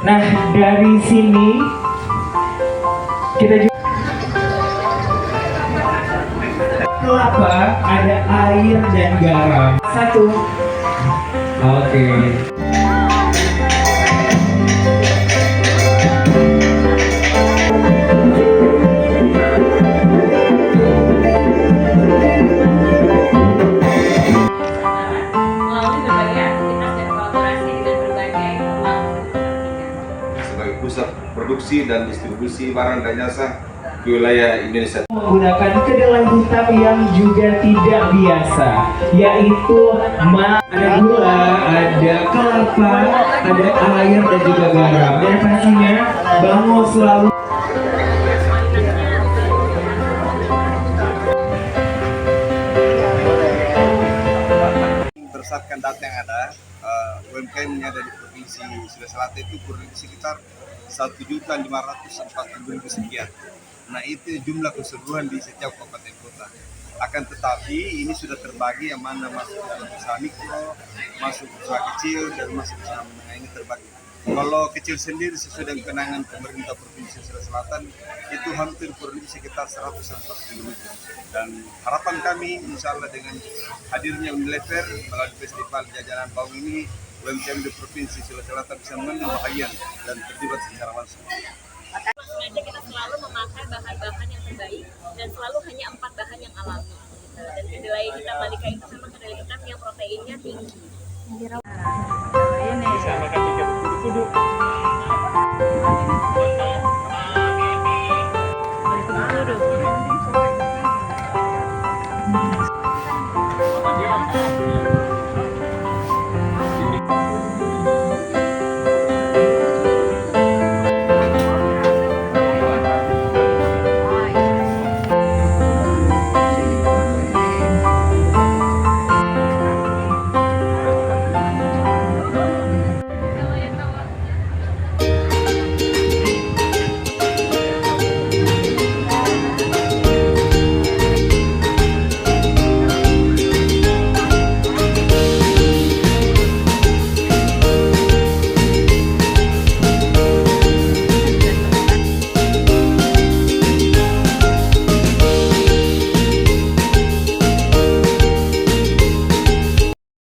Nah, dari sini kita juga kelapa, ada air dan garam. Satu. Oke. Sebagai pusat produksi dan distribusi barang dan jasa ke wilayah Indonesia. Menggunakan kedelai hitam yang juga tidak biasa, yaitu ada gula, ada kelapa, ada air dan juga garam. Dan pastinya Bango selalu Berdasarkan data yang ada, UMKM yang ada di Provinsi Sulawesi Selatan itu kurang lebih sekitar 1.540.000 sekian. Nah, itu jumlah keseluruhan di setiap kabupaten kota. Akan tetapi ini sudah terbagi yang mana masuk dalam usaha mikro, masuk usaha kecil, dan masuk usaha menengah, ini terbagi. Kalau kecil sendiri sesuai dengan penanganan pemerintah Provinsi Sulawesi Selatan itu hampir kurang lebih sekitar 140 ribu. Dan harapan kami insya Allah dengan hadirnya Unilever melalui festival jajanan bau ini, UMKM di Provinsi Sulawesi Selatan bisa mengambil bahagian dan terlibat secara langsung. Sengaja kita selalu memakai bahan-bahan yang terbaik dan selalu hanya 4 bahan yang alami. Dan kedelai hitam Malika itu memang kedelai hitam yang proteinnya tinggi. Ini